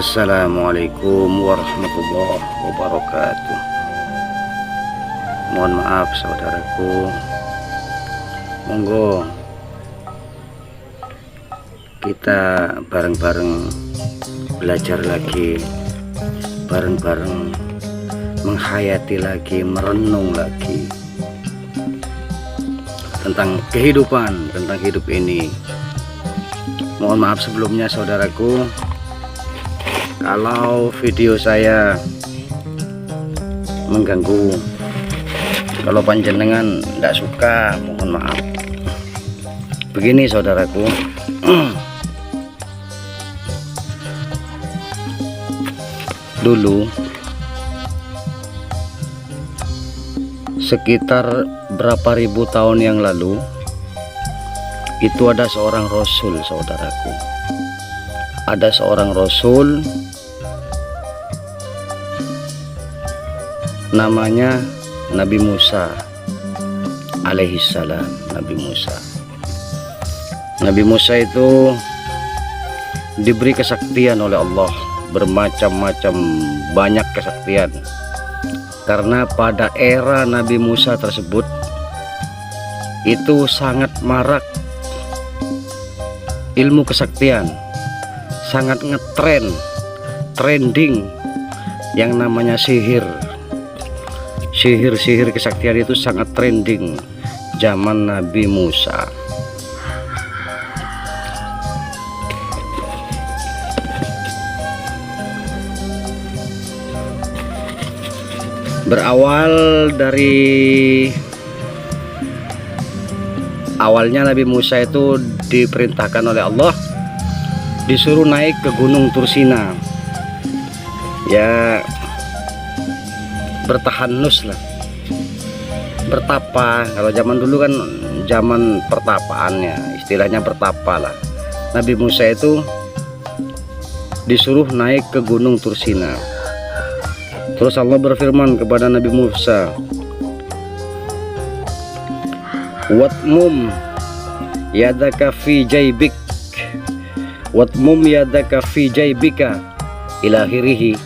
Assalamualaikum warahmatullahi wabarakatuh. Mohon maaf saudaraku. Monggo kita bareng-bareng belajar lagi, bareng-bareng menghayati lagi, merenung lagi tentang kehidupan, tentang hidup ini. Mohon maaf sebelumnya saudaraku kalau video saya mengganggu, kalau panjenengan tidak suka, mohon maaf. Begini saudaraku, dulu sekitar berapa ribu tahun yang lalu itu ada seorang rasul saudaraku. Ada seorang rasul namanya Nabi Musa alaihissalam. Nabi Musa itu diberi kesaktian oleh Allah, bermacam-macam banyak kesaktian, karena pada era Nabi Musa tersebut itu sangat marak ilmu kesaktian, sangat trending yang namanya sihir kesaktian itu sangat trending zaman Nabi Musa. Berawal dari awalnya Nabi Musa itu diperintahkan oleh Allah disuruh naik ke Gunung Tursina, ya bertahanus lah, bertapa. Kalau zaman dulu kan zaman pertapaannya, istilahnya bertapa lah. Nabi Musa itu disuruh naik ke Gunung Tursina. Terus Allah berfirman kepada Nabi Musa, watmum yadaka fi jaybik, watmum yadaka fi jaybika ila akhirih.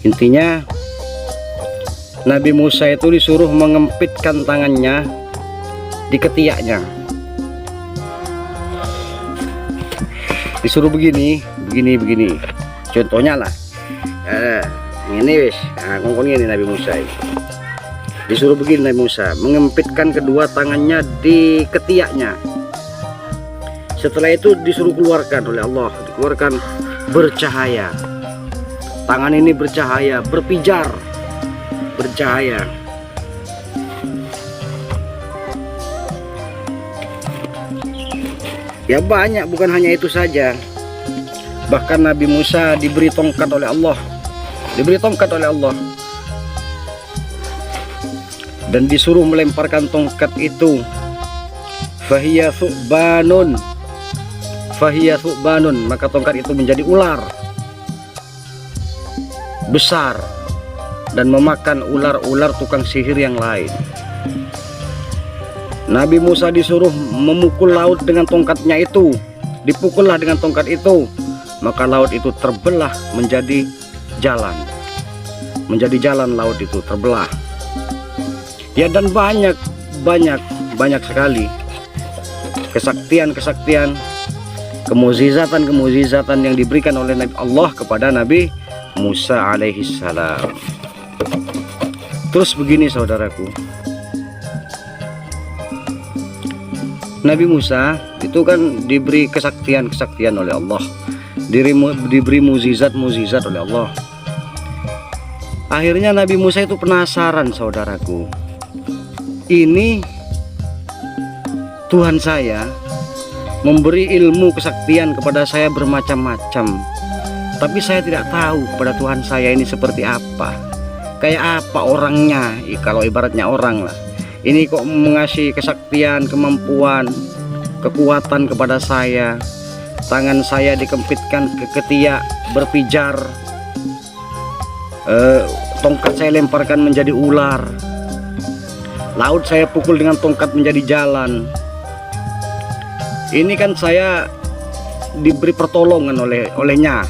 Intinya Nabi Musa itu disuruh mengempitkan tangannya di ketiaknya, disuruh begini. Contohnya lah, ini wis, ngomongnya ini Nabi Musa ini. Disuruh begini Nabi Musa, mengempitkan kedua tangannya di ketiaknya. Setelah itu disuruh keluarkan oleh Allah, dikeluarkan bercahaya. Tangan ini bercahaya, berpijar, bercahaya. Ya banyak, bukan hanya itu saja. Bahkan Nabi Musa diberi tongkat oleh Allah, dan disuruh melemparkan tongkat itu. Fahiya thu'banun, maka tongkat itu menjadi ular besar dan memakan ular-ular tukang sihir yang lain. Nabi Musa disuruh memukul laut dengan tongkatnya itu, dipukullah dengan tongkat itu, maka laut itu terbelah menjadi jalan, laut itu terbelah. Ya, dan banyak sekali kesaktian, kemukjizatan yang diberikan oleh Allah kepada Nabi Musa alaihissalam. Terus begini saudaraku, Nabi Musa itu kan diberi kesaktian oleh Allah, diberi mukjizat oleh Allah. Akhirnya Nabi Musa itu penasaran saudaraku, ini Tuhan saya memberi ilmu kesaktian kepada saya bermacam-macam, tapi saya tidak tahu kepada Tuhan saya ini seperti apa, kayak apa orangnya. Kalau ibaratnya orang lah, ini kok mengasih kesaktian, kemampuan, kekuatan kepada saya. Tangan saya dikempitkan ke ketiak, berpijar, tongkat saya lemparkan menjadi ular, laut saya pukul dengan tongkat menjadi jalan. Ini kan saya diberi pertolongan olehnya,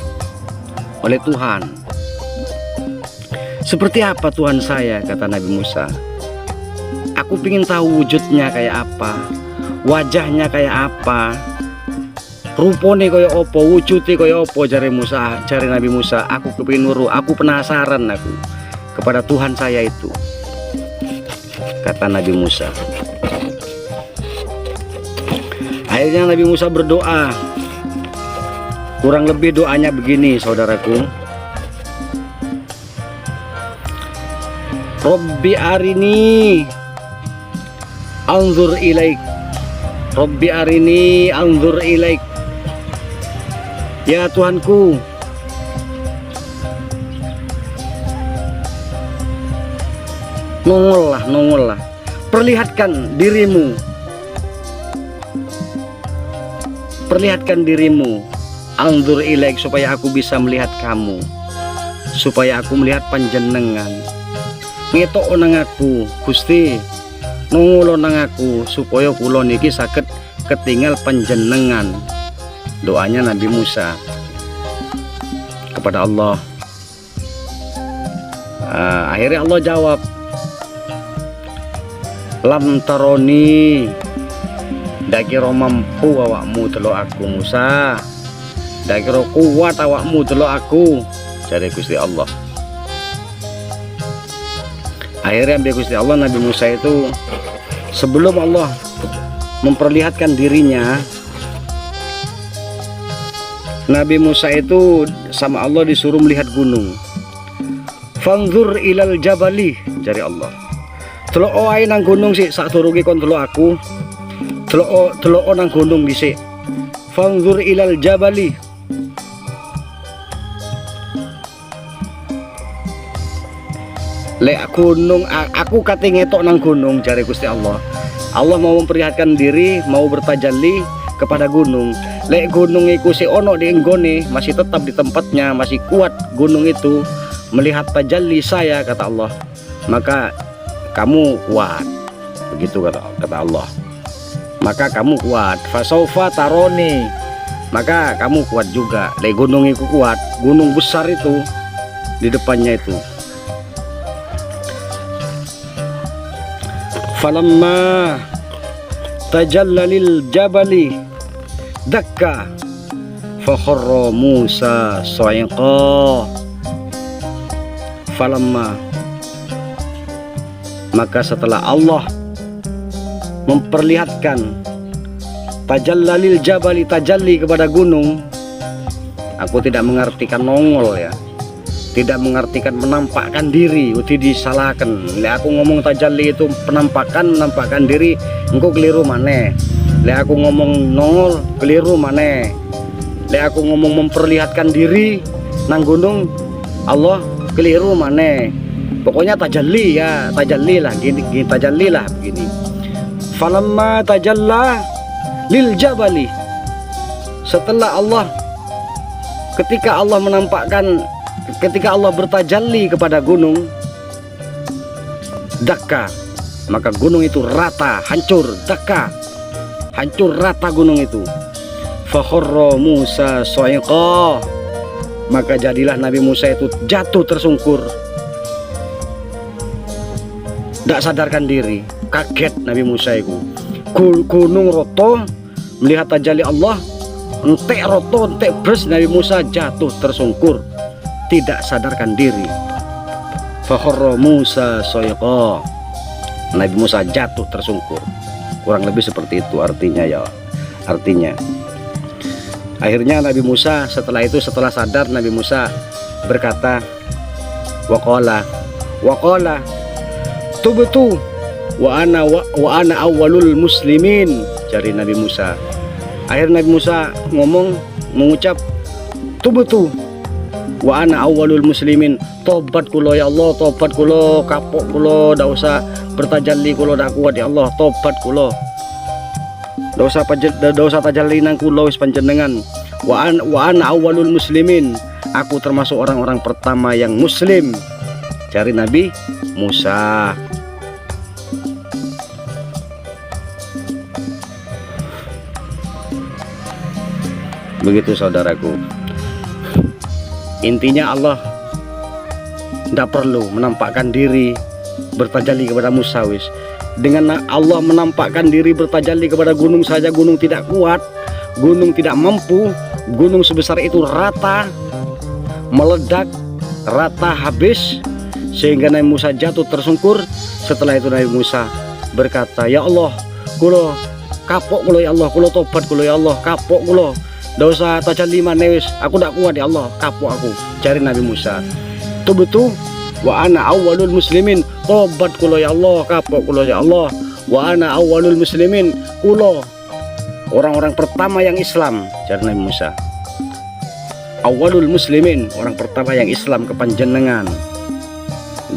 oleh Tuhan. Seperti apa Tuhan saya, kata Nabi Musa. Aku ingin tahu wujudnya kayak apa, wajahnya kayak apa, rupone kaya opo, wujudnya kaya opo, jari Nabi Musa. Aku kepingin nuru, aku penasaran aku kepada Tuhan saya itu, kata Nabi Musa. Akhirnya Nabi Musa berdoa. Kurang lebih doanya begini, saudaraku. Rabbi arini anzur ilaik, Rabbi arini anzur ilaik. Ya Tuhanku, nongollah, perlihatkan dirimu, anzur ilaik, supaya aku bisa melihat kamu, supaya aku melihat panjenengan. Ngetok nang aku Gusti, nongol nang aku, supaya kula niki saged ketinggal panjenengan. Doanya Nabi Musa kepada Allah. Akhirnya Allah jawab, lam taroni, ndak kira mampu awakmu delok aku Musa, ndak kira kuat awakmu delok aku, jare Gusti Allah. Akhirnya Gusti Allah, Nabi Musa itu sebelum Allah memperlihatkan dirinya, Nabi Musa itu sama Allah disuruh melihat gunung. Fanzur ilal jabali, jari Allah. Delok ae nang gunung sik, sak durunge kon delok aku. Delok nang gunung dhisik. Fanzur ilal jabali. Lek gunung, aku kate ngetok nang gunung, jari Gusti Allah. Allah mau memperlihatkan diri, mau bertajalli kepada gunung. Lek gunung iku si ono di enggone, masih tetap di tempatnya, masih kuat gunung itu melihat tajalli saya, kata Allah, maka kamu kuat. Begitu kata Allah, maka kamu kuat. Fasaufa taroni, maka kamu kuat juga. Lek gunung iku kuat, gunung besar itu di depannya itu. Falamma tajallalil jabali dakka fakharra Musa sa'iqa. Falamma, maka setelah Allah memperlihatkan tajallalil jabali, tajalli kepada gunung, aku tidak mengartikan nongol ya, tidak mengartikan menampakkan diri, uti disalahkan. Lek aku ngomong tajalli itu menampakkan diri, engkau keliru maneh. Lek aku ngomong nongol, keliru maneh. Lek aku ngomong memperlihatkan diri nang gunung Allah, keliru maneh. Pokoknya tajalli ya, tajalli lah gini, tajalli lah begini. Falamma tajalla lil jabali, setelah Allah, ketika Allah menampakkan, ketika Allah bertajalli kepada gunung, dakka, maka gunung itu rata, hancur. Dakka, hancur rata gunung itu. Fakharra Musa sa'iqa, maka jadilah Nabi Musa itu jatuh tersungkur, tidak sadarkan diri. Kaget Nabi Musa itu, gunung roto melihat tajalli Allah, entek roto, entek bres, Nabi Musa jatuh tersungkur, tidak sadarkan diri. Fakharra Musa sa'iqa, Nabi Musa jatuh tersungkur. Kurang lebih seperti itu artinya ya. Artinya akhirnya Nabi Musa setelah itu, setelah sadar, Nabi Musa berkata, waqala tubtu wa ana awwalul muslimin, jari Nabi Musa. Akhirnya Nabi Musa mengucap tubtu wa ana awwalul muslimin, tobat kulo ya Allah, tobat kulo, kapok kulo, ndak usah bertajalli kulo, ndak kuat ya Allah, tobat kulo, ndak usah tajalli nang kulo wis panjenengan. Wa ana awwalul muslimin, aku termasuk orang-orang pertama yang muslim, cari Nabi Musa. Begitu saudaraku. Intinya Allah tidak perlu menampakkan diri bertajalli kepada Musa wis. Dengan Allah menampakkan diri bertajalli kepada gunung saja, gunung tidak kuat, gunung tidak mampu. Gunung sebesar itu rata, meledak, rata habis, sehingga Nabi Musa jatuh tersungkur. Setelah itu Nabi Musa berkata, ya Allah, kulo kapok kulo ya Allah, kulo tobat kulo ya Allah, kapok kulo, ndak usah tajalli maneh wis, aku ndak kuat ya Allah, kapok aku. Cari Nabi Musa. Betul, wa ana awwalul muslimin, tobat kulo ya Allah, kapok kulo ya Allah. Wa ana awwalul muslimin, kulo orang-orang pertama yang Islam. Cari Nabi Musa. Awwalul muslimin, orang pertama yang Islam ke panjenengan.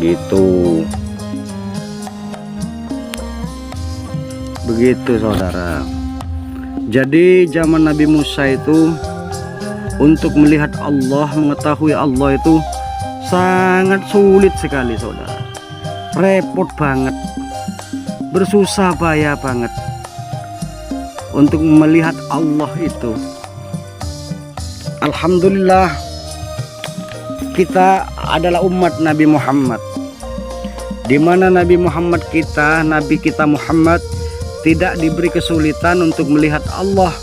Gitu. Begitu saudara. Jadi zaman Nabi Musa itu untuk melihat Allah, mengetahui Allah itu sangat sulit sekali saudara. Repot banget, bersusah payah banget untuk melihat Allah itu. Alhamdulillah kita adalah umat Nabi Muhammad, di mana Nabi Muhammad kita, Nabi kita Muhammad tidak diberi kesulitan untuk melihat Allah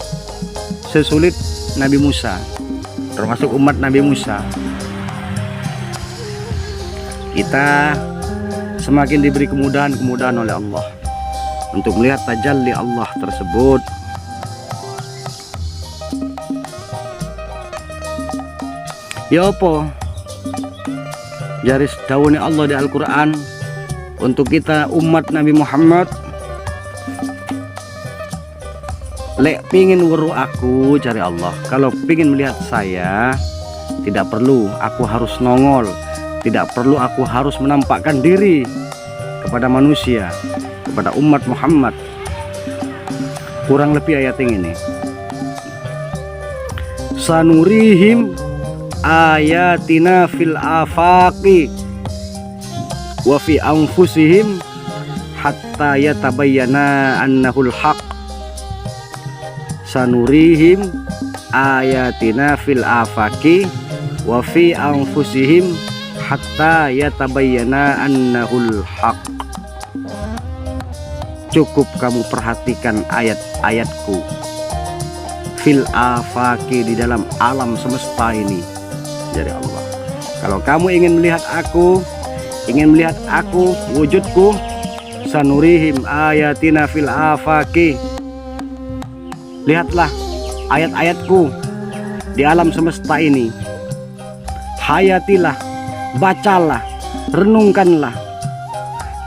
sesulit Nabi Musa, termasuk umat Nabi Musa. Kita semakin diberi kemudahan-kemudahan oleh Allah untuk melihat tajalli Allah tersebut. Ya apa? Jaris dawuhne Allah di Al-Qur'an untuk kita umat Nabi Muhammad, lek pingin weruh aku cari Allah. Kalau pingin melihat saya, tidak perlu aku harus nongol, tidak perlu aku harus menampakkan diri kepada manusia, kepada umat Muhammad. Kurang lebih ayat ini. Sanurihim ayatina fil afaqi wa fi anfusihim hatta yatabayyana annahul haq. Sanurihim ayatina fil afaqi wa fi anfusihim hatta yatabayyana annahul haq. Cukup kamu perhatikan ayat-ayatku fil afaqi, di dalam alam semesta ini dari Allah. Kalau kamu ingin melihat aku, wujudku, sanurihim ayatina fil afaqi, lihatlah ayat-ayatku di alam semesta ini. Hayatilah, bacalah, renungkanlah,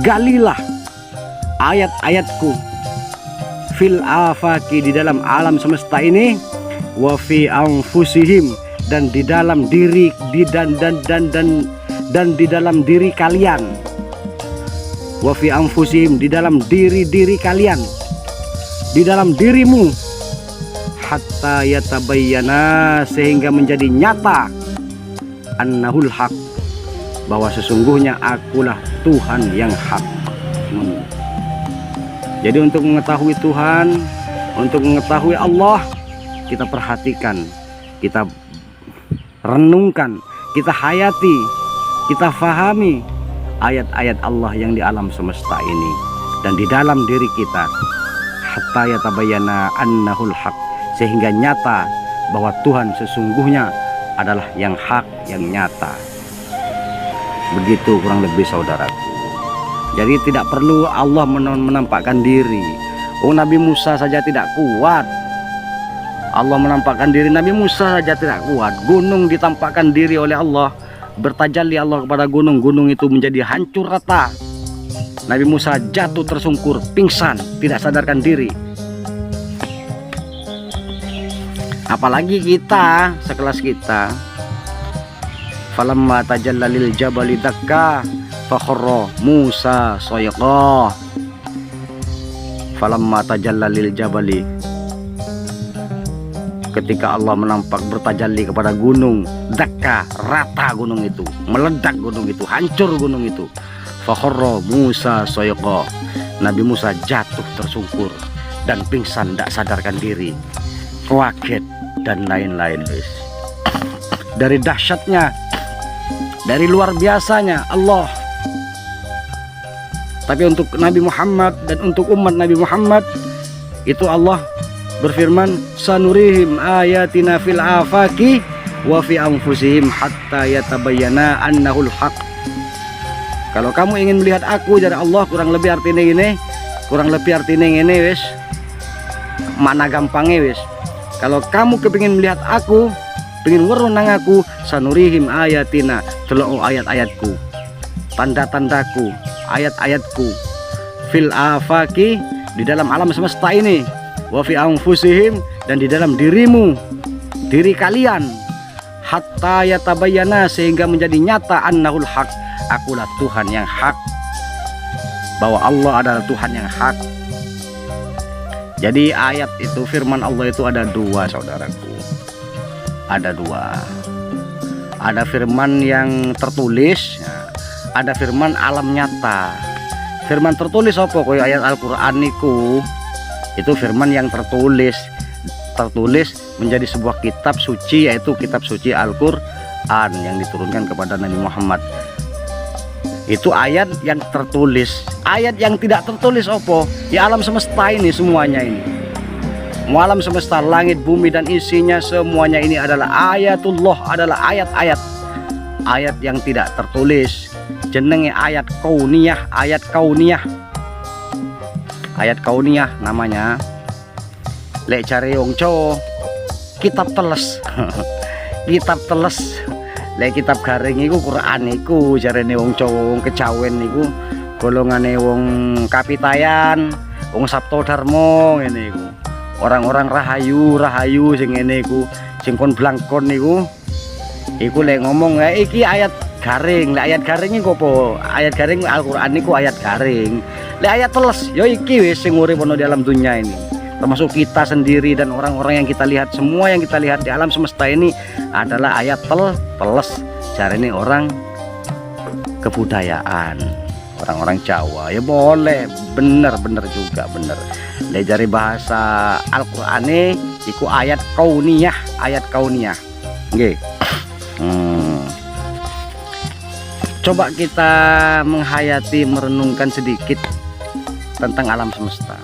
galilah ayat-ayatku fil afaqi, di dalam alam semesta ini, wa fi anfusihim, dan di dalam diri dan di dalam diri kalian. Wa fi anfusihim, di dalam diri kalian, di dalam dirimu, hatta yatabayyana, sehingga menjadi nyata, annahul haq, bahwa sesungguhnya akulah Tuhan yang hak. Jadi untuk mengetahui Tuhan, untuk mengetahui Allah, kita perhatikan, kita renungkan, kita hayati, kita fahami ayat-ayat Allah yang di alam semesta ini dan di dalam diri kita, hatta yatabayyana annahul haq, sehingga nyata bahwa Tuhan sesungguhnya adalah yang hak, yang nyata. Begitu kurang lebih saudaraku. Jadi tidak perlu Allah menampakkan diri. Oh, Nabi Musa saja tidak kuat, Allah menampakkan diri. Nabi Musa saja tidak kuat, gunung ditampakkan diri oleh Allah, bertajalli Allah kepada gunung, gunung itu menjadi hancur rata. Nabi Musa jatuh tersungkur, pingsan, tidak sadarkan diri. Apalagi kita, sekelas kita. Falamma tajalla lil jabali dakka fakharra Musa sayqa. Falamma tajalla lil jabali, ketika Allah menampak bertajalli kepada gunung, dakka, rata gunung itu, meledak gunung itu, hancur gunung itu. Fakharra Musa sayqa, Nabi Musa jatuh tersungkur dan pingsan, tidak sadarkan diri, kaget, dan lain-lain wis. Dari dahsyatnya, dari luar biasanya Allah. Tapi untuk Nabi Muhammad dan untuk umat Nabi Muhammad itu Allah berfirman, sanurihim ayatina fil afaki wa fi anfusihim hatta yatabayyana annahul haq. Kalau kamu ingin melihat aku dari Allah, kurang lebih artinya ini wis. Mana gampangnya wis. Kalau kamu kepingin melihat aku, pengen weruh nang aku, sanurihim ayatina, delok ayat-ayatku, tanda-tandaku, ayat-ayatku, fil afaki, di dalam alam semesta ini, wa fi anfusihim, dan di dalam dirimu, diri kalian, hatta yatabayyana, sehingga menjadi nyata annahul haq, akulah Tuhan yang hak, bahwa Allah adalah Tuhan yang hak. Jadi ayat itu, firman Allah itu ada dua, saudaraku. Ada dua. Ada firman yang tertulis, ada firman alam nyata. Firman tertulis apa? Koyo ayat Al-Qur'an niku, itu firman yang tertulis menjadi sebuah kitab suci, yaitu kitab suci Al-Qur'an yang diturunkan kepada Nabi Muhammad. Itu ayat yang tertulis. Ayat yang tidak tertulis apa? Ya alam semesta ini, semuanya ini, alam semesta, langit, bumi dan isinya, semuanya ini adalah ayatullah, adalah ayat-ayat, ayat yang tidak tertulis. Jenenge ayat kauniyah, ayat kauniyah namanya. Lek cari wong Jawa, kitab teles. Kitab teles. Lek kitab garing iku Quran iku jarene wong Jawa, wong Kejawen niku golongane wong Kapitayan, wong Saptodharma ngene iku. Orang-orang rahayu sing ngene iku, sing kon blangkon niku. Iku lek ngomong iki ayat garing. Lek ayat garing iku apa? Ayat garing Al-Qur'an niku ayat garing. Lek ayat teles ya iki wis sing urip ana di alam dunia ini. Termasuk kita sendiri dan orang-orang yang kita lihat, semua yang kita lihat di alam semesta ini adalah ayat teles. Jarene orang kebudayaan, orang-orang Jawa ya boleh, bener juga bener. Dari bahasa Al-Qur'ane iku ayat kauniyah, nggih. Coba kita menghayati, merenungkan sedikit tentang alam semesta.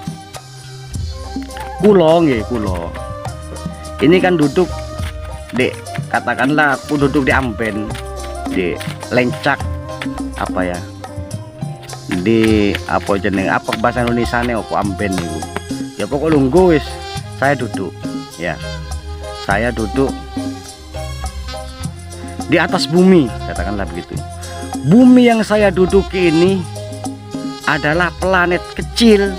Kulo ini kan duduk di, katakanlah aku duduk di Amben, di Lencak, apa ya, di apa jeneng, apa bahasa Indonesia nih, apa Amben itu ya, pokok lungguh wis. Saya duduk di atas bumi, katakanlah begitu. Bumi yang saya duduki ini adalah planet kecil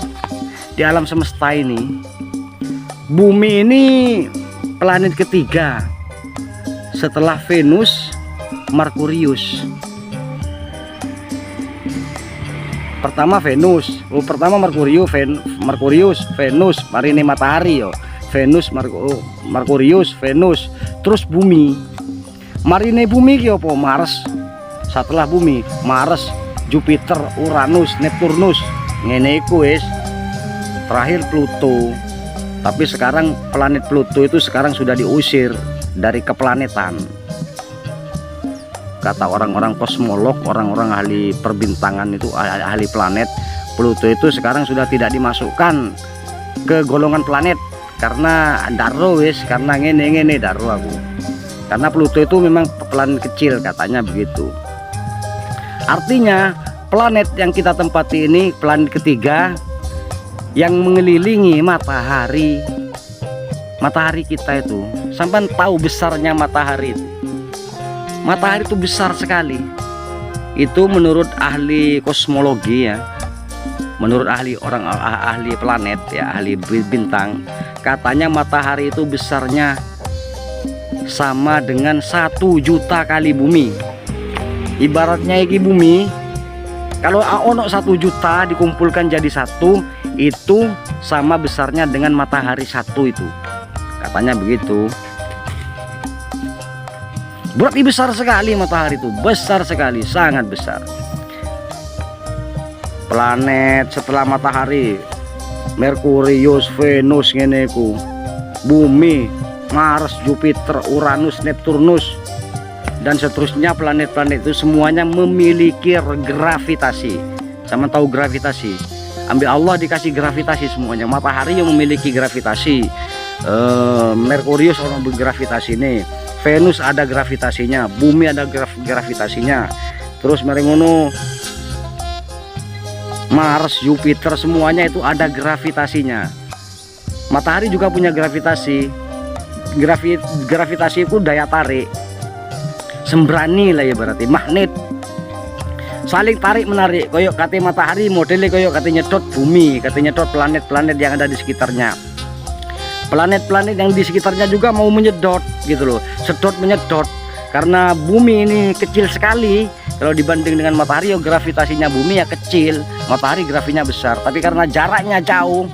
di alam semesta ini. Bumi ini planet ketiga setelah Venus, Merkurius. Pertama Venus, pertama Merkurius, Venus, mari ini matahari yo. Venus, Merkurius, Venus, terus bumi. Mari ini bumi ki apa? Mars. Setelah bumi, Mars, Jupiter, Uranus, Neptunus. Ngene iku wis. Terakhir Pluto. Tapi sekarang planet Pluto itu sekarang sudah diusir dari keplanetan. Kata orang-orang kosmolog, orang-orang ahli perbintangan itu, ahli planet, Pluto itu sekarang sudah tidak dimasukkan ke golongan planet karena daro wis, karena ngene daro aku. Karena Pluto itu memang planet kecil, katanya begitu. Artinya planet yang kita tempati ini planet ketiga yang mengelilingi matahari. Matahari kita itu, sampai tahu besarnya matahari itu. Matahari itu besar sekali. Itu menurut ahli kosmologi ya, menurut ahli planet ya, ahli bintang, katanya matahari itu besarnya sama dengan 1 juta kali bumi. Ibaratnya iki bumi, kalau ono 1 juta dikumpulkan jadi satu, itu sama besarnya dengan matahari satu itu, katanya begitu. Berarti besar sekali matahari itu, besar sekali, sangat besar. Planet setelah matahari, Merkurius, Venus ngene iku, bumi, Mars, Jupiter, Uranus, Neptunus, dan seterusnya planet-planet itu semuanya memiliki gravitasi. Sama tahu gravitasi? Ambil Allah dikasih gravitasi semuanya. Matahari yang memiliki gravitasi, Merkurius orang bergravitasi nih, Venus ada gravitasinya, bumi ada gravitasinya, terus merengono Mars, Jupiter semuanya itu ada gravitasinya. Matahari juga punya gravitasi. Gravitasi itu daya tarik, sembrani lah ya, berarti magnet, saling tarik menarik. Koyok kate matahari modelnya koyok kate nyedot bumi, kate nyedot planet-planet yang ada di sekitarnya. Planet-planet yang di sekitarnya juga mau menyedot gitu loh, sedot menyedot. Karena bumi ini kecil sekali kalau dibanding dengan matahari, ya gravitasinya bumi ya kecil, matahari grafinya besar. Tapi karena jaraknya jauh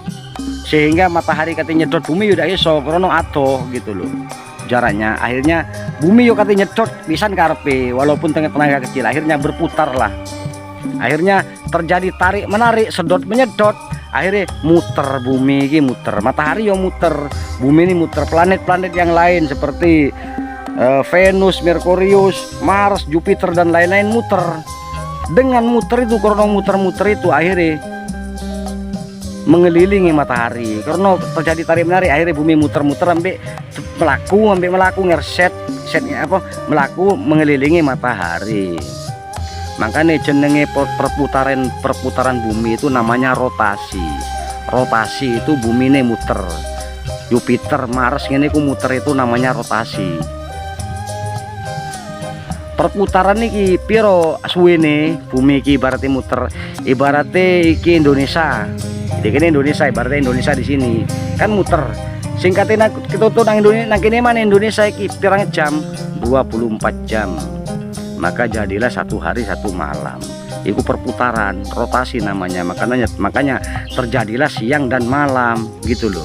sehingga matahari katanya nyedot bumi udah iso krono ato gitu loh jaraknya. Akhirnya bumi yuk katanya nyedot pisan karpe walaupun tenaga kecil, akhirnya berputar lah. Akhirnya terjadi tarik menarik, sedot menyedot, akhirnya muter bumi ini muter, matahari yo muter, bumi ini muter, planet-planet yang lain seperti Venus, Merkurius, Mars, Jupiter dan lain-lain muter. Dengan muter itu, karena muter-muter itu akhirnya mengelilingi matahari. Karena terjadi tarik menarik, akhirnya bumi muter-muter sampai melaku ngerset melaku mengelilingi matahari. Makanya jenenge perputaran bumi itu namanya rotasi. Rotasi itu bumi ini muter. Jupiter, Mars ini ku muter itu namanya rotasi. Perputaran iki piro suwene bumi iki ibaratnya muter, ibaratnya iki Indonesia. Jadi ini Indonesia, ibaratnya Indonesia di sini kan muter. Singkatnya kita tuh nang Indonesia, nang kene mana Indonesia iki pirang jam? 24 jam. Maka jadilah satu hari satu malam. Itu perputaran, rotasi namanya. Makanya terjadilah siang dan malam gitu loh.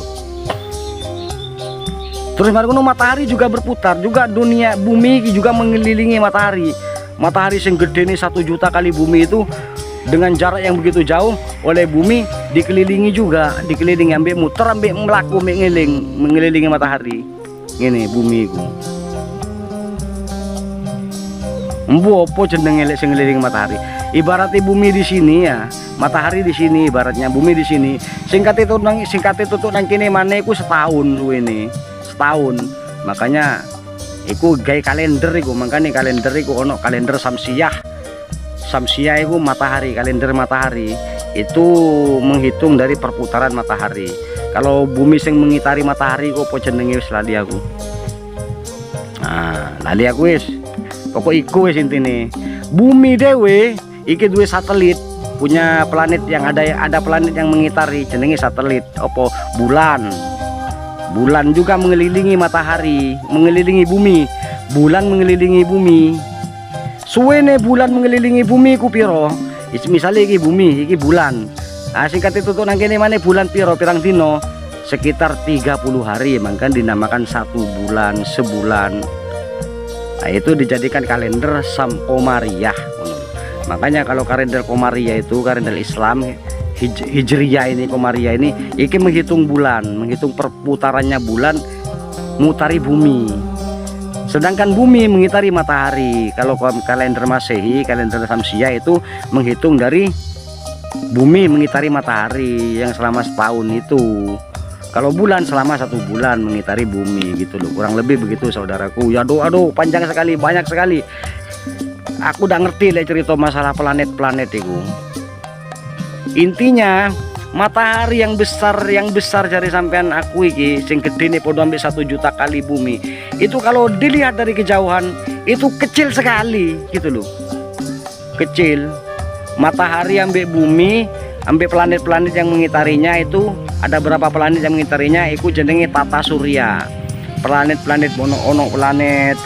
Terus matahari juga berputar, juga dunia bumi juga mengelilingi matahari. Matahari yang gede nih 1 juta kali bumi itu dengan jarak yang begitu jauh oleh bumi dikelilingi juga, dikelilingi ambek muter ambek melaku mengelilingi matahari. Ini bumi itu. Embo opo jenenge lek sing ngelilingi matahari. Ibaratnya bumi di sini ya, matahari di sini, ibaratnya bumi di sini. Singkat itu nang kene maneh iku setahun suwene. Setahun. Makanya iku gawe kalender iku, makanya kalender iku ono kalender Samsiah. Samsiah itu matahari, kalender matahari itu menghitung dari perputaran matahari. Kalau bumi sing mengitari matahari kok apa jenenge wis lali aku. Nah, lali aku wis. Pokok iku wis intine. Bumi dewe iki duwe satelit, punya planet yang ada planet yang mengitari jenenge satelit apa bulan. Bulan juga mengelilingi matahari, mengelilingi bumi. Bulan mengelilingi bumi. Suwene bulan mengelilingi bumi ku piro? Misalnya iki bumi, iki bulan. Nah, singkat itu nang kene maneh bulan piro pirang dino? Sekitar 30 hari, maka dinamakan 1 bulan, sebulan. Nah, itu dijadikan kalender Komariah. Makanya kalau kalender Komariah itu kalender Islam Hijriyah ini, Komariah ini iki menghitung bulan, menghitung perputarannya bulan mutari bumi. Sedangkan bumi mengitari matahari. Kalau kalender Masehi, kalender Samsiah itu menghitung dari bumi mengitari matahari yang selama setahun itu. Kalau bulan selama 1 bulan mengitari bumi gitu loh. Kurang lebih begitu saudaraku. Ya aduh panjang sekali, banyak sekali. Aku udah ngerti lah cerita masalah planet-planet itu. Intinya matahari yang besar dari sampean aku iki sing gede nih podo ambek 1 juta kali bumi. Itu kalau dilihat dari kejauhan itu kecil sekali gitu loh. Kecil. Matahari ambek bumi, ambek planet-planet yang mengitarinya itu ada berapa planet yang mengitarinya iku jenenge tata surya. Planet-planet ono planet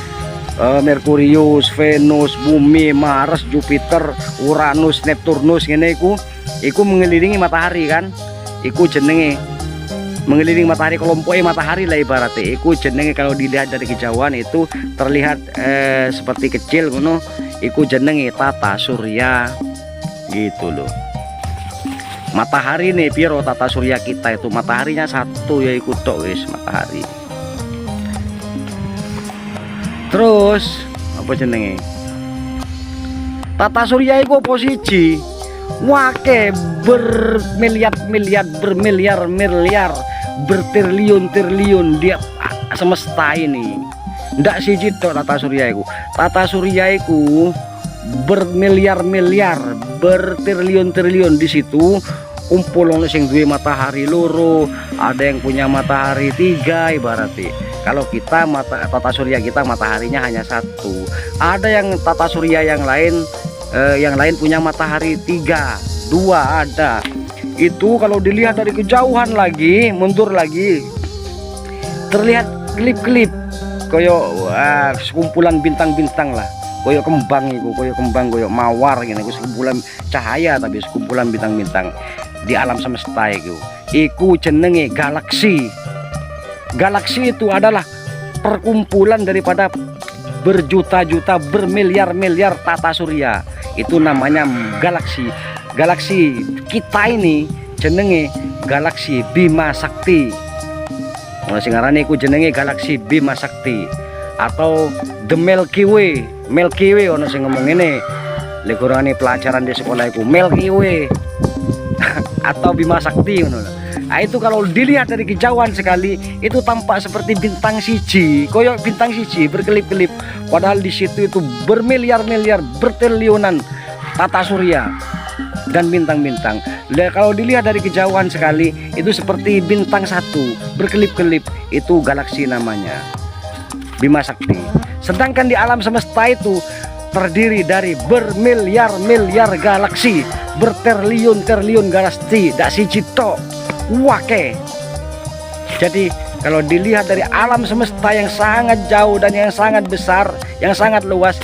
Merkurius, Venus, bumi, Mars, Jupiter, Uranus, Neptunus ngene iku mengelilingi matahari kan. Iku jenenge mengelilingi matahari, kelompoknya matahari lah ibaratnya. Iku jenenge kalau dilihat dari kejauhan itu terlihat seperti kecil ngono. Iku jenenge tata surya gitu loh. Matahari nih piro tata surya kita itu mataharinya 1 ya iku tok wis matahari. Terus apa jenenge? Tata surya iku posisi wake bermiliar-miliar, bermiliar-miliar, bertriliun-triliun dia semesta ini. Ndak siji tok tata surya iku. Tata surya iku bermiliar-miliar, bertriliun-triliun. Di situ kumpul ono sing duwe matahari loro, ada yang punya matahari 3 ibaratnya. Kalau kita tata surya kita mataharinya hanya 1. Ada yang tata surya yang lain punya matahari 3, 2 ada. Itu kalau dilihat dari kejauhan lagi, mundur lagi, terlihat kelip-kelip koyo sekumpulan bintang-bintang lah. Koyo kembang iku, koyo kembang, koyo mawar ngene iku, sekumpulan cahaya tapi sekumpulan bintang-bintang di alam semesta iku. Iku jenenge galaksi. Galaksi itu adalah perkumpulan daripada berjuta-juta, bermiliar-miliar tata surya. Itu namanya galaksi. Galaksi kita ini jenenge galaksi Bima Sakti. Ono sing ngarani iku jenenge galaksi Bima Sakti atau The Milky Way. Milky Way ono sing ngomong ngene. Lek gorane pelajaran di sekolah iku Milky Way atau Bima Sakti ngono. Nah, itu kalau dilihat dari kejauhan sekali itu tampak seperti bintang siji, koyok bintang siji berkelip-kelip. Padahal di situ itu bermiliar-miliar, bertriliunan tata surya dan bintang-bintang. Kalau dilihat dari kejauhan sekali itu seperti bintang satu berkelip-kelip, itu galaksi namanya Bima Sakti. Sedangkan di alam semesta itu terdiri dari bermiliar-miliar galaksi, bertriliun-triliun galaksi, dak siji tok. Wake. Jadi kalau dilihat dari alam semesta yang sangat jauh dan yang sangat besar, yang sangat luas,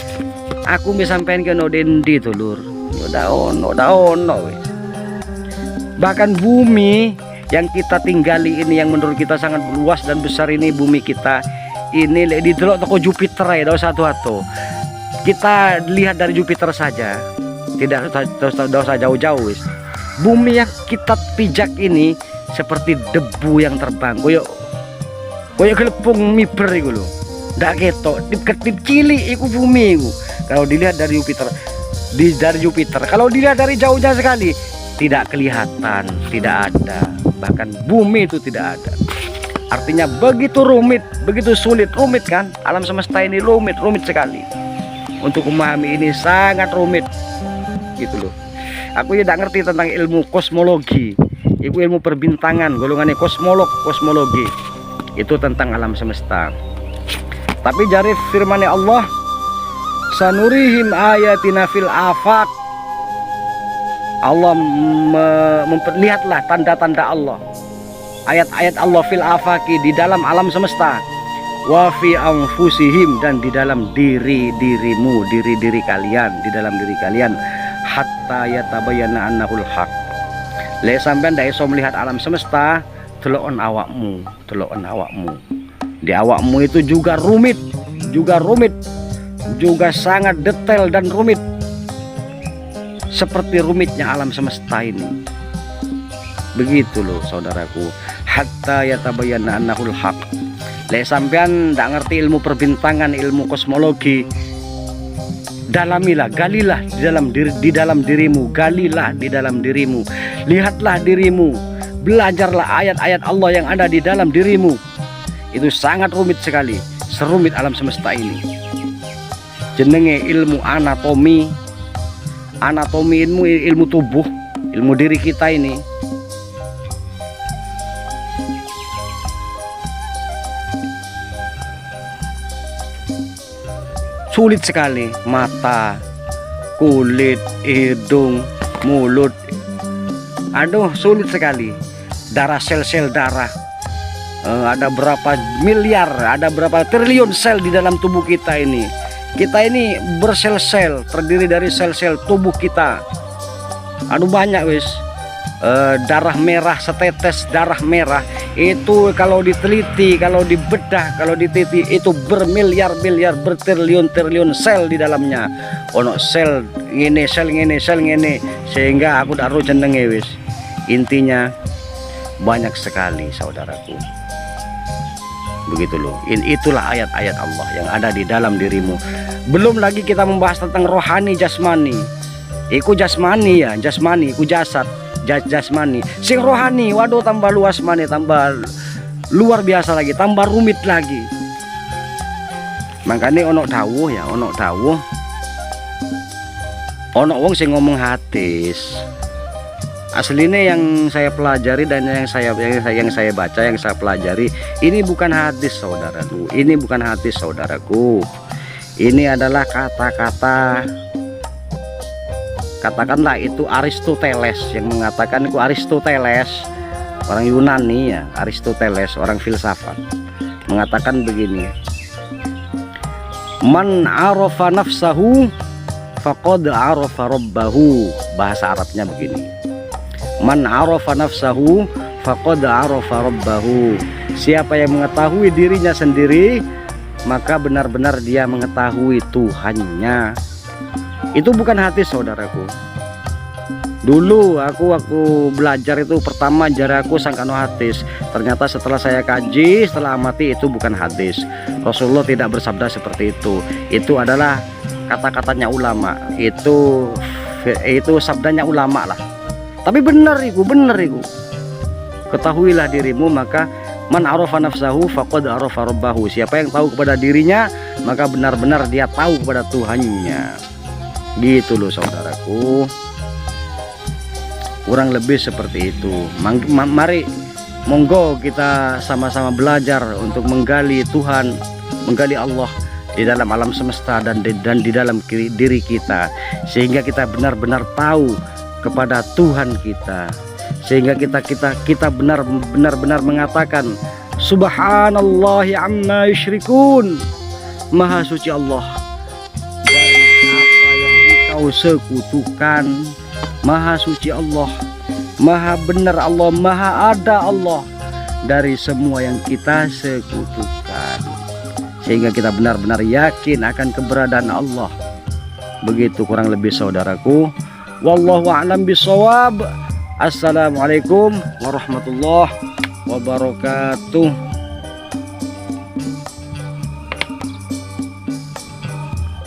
aku bisa sampein ke nodendi tuh lur. Udah ono wis. Bahkan bumi yang kita tinggali ini, yang menurut kita sangat luas dan besar ini, bumi kita ini di delok toko Jupiter ya, satu-satu. Kita lihat dari Jupiter saja, tidak usah jauh-jauh wis. Bumi yang kita pijak ini seperti debu yang terbang, koyok gelepung miber iku lho. Ndak ketok, ketip cilik iku bumi iku. Kalau dilihat dari Jupiter, kalau dilihat dari jauhnya sekali tidak kelihatan, tidak ada. Bahkan bumi itu tidak ada. Artinya begitu rumit, begitu sulit, rumit kan? Alam semesta ini rumit sekali. Untuk memahami ini sangat rumit. Gitu loh. Aku ya tidak ngerti tentang ilmu kosmologi. Itu ilmu perbintangan, golongannya kosmologi. Itu tentang alam semesta. Tapi jari firman-Nya Allah, sanurihim ayatina fil afaq. Allah memperlihatlah tanda-tanda Allah, ayat-ayat Allah fil afaqi, di dalam alam semesta, wa fi anfusihim, dan di dalam diri-dirimu, diri kalian, di dalam diri kalian, hatta yatabayyana annahul haq. Lek sampean ndak iso melihat alam semesta, delokon awakmu. Di awakmu itu juga rumit, juga sangat detail dan rumit. Seperti rumitnya alam semesta ini. Begitu loh saudaraku. Hatta yatabayyana annahul haq. Lek sampean ndak ngerti ilmu perbintangan, ilmu kosmologi, dalamilah, galilah di dalam dirimu, galilah di dalam dirimu. Lihatlah dirimu, belajarlah ayat-ayat Allah yang ada di dalam dirimu. Itu sangat rumit sekali, serumit alam semesta ini. Jenenge ilmu anatomi, ilmu tubuh, ilmu diri kita ini. Sulit sekali, mata, kulit, hidung, mulut. Aduh, sulit sekali. Darah, sel-sel darah. Ada berapa miliar, ada berapa triliun sel di dalam tubuh kita ini. Kita ini bersel-sel, terdiri dari sel-sel tubuh kita. Aduh banyak wis. Darah merah, setetes darah merah itu kalau diteliti, kalau dibedah, kalau dititi, itu bermiliar-miliar, bertriliun-triliun sel di dalamnya. Ono sel ngene, sel ngene, sehingga aku daru jenenge wis. Intinya banyak sekali saudaraku. begitu loh. Itulah ayat-ayat Allah yang ada di dalam dirimu. Belum lagi kita membahas tentang rohani jasmani. Iku jasmani ya, jasmani iku jasad, jasmani. Sing rohani waduh tambah luas mani, tambah luar biasa lagi, tambah rumit lagi. Makanya ono dawuh ya, ono dawuh, ono wong sing ngomong hadis. Aslinya yang saya pelajari dan yang saya baca, yang saya pelajari, ini bukan hadis saudaraku. Ini bukan hadis saudaraku. Ini adalah kata-kata, katakanlah itu Aristoteles yang mengatakan. Itu Aristoteles, orang Yunani ya, Aristoteles, orang filsafat, mengatakan begini: man arafa nafsahu faqad arafa rabbahu. Bahasa Arabnya begini: man arafa nafsahu faqad arafa rabbahu. Siapa yang mengetahui dirinya sendiri, maka benar-benar dia mengetahui Tuhannya. Itu bukan hadis saudaraku. Dulu waktu belajar itu pertama jaraku sangkano hadis. Ternyata setelah saya kaji, setelah amati, itu bukan hadis. Rasulullah tidak bersabda seperti itu. Itu adalah kata-katanya ulama. Itu sabdanya ulama lah. Tapi benar itu. Ketahuilah dirimu, maka man arafa nafsahu faqad arafa rabbahu. Siapa yang tahu kepada dirinya, maka benar-benar dia tahu kepada Tuhannya. Gitu loh saudaraku. Kurang lebih seperti itu. Mari monggo kita sama-sama belajar untuk menggali Tuhan, menggali Allah di dalam alam semesta dan di dalam diri kita, sehingga kita benar-benar tahu kepada Tuhan kita, sehingga kita benar-benar mengatakan subhanallahi amma yusyrikun. Maha suci Allah dari apa yang engkau sekutukan. Maha suci Allah, maha benar Allah, maha ada Allah dari semua yang kita sekutukan, sehingga kita benar-benar yakin akan keberadaan Allah. Begitu kurang lebih saudaraku. Wallahu a'lam bishawab. Assalamualaikum warahmatullahi wabarakatuh.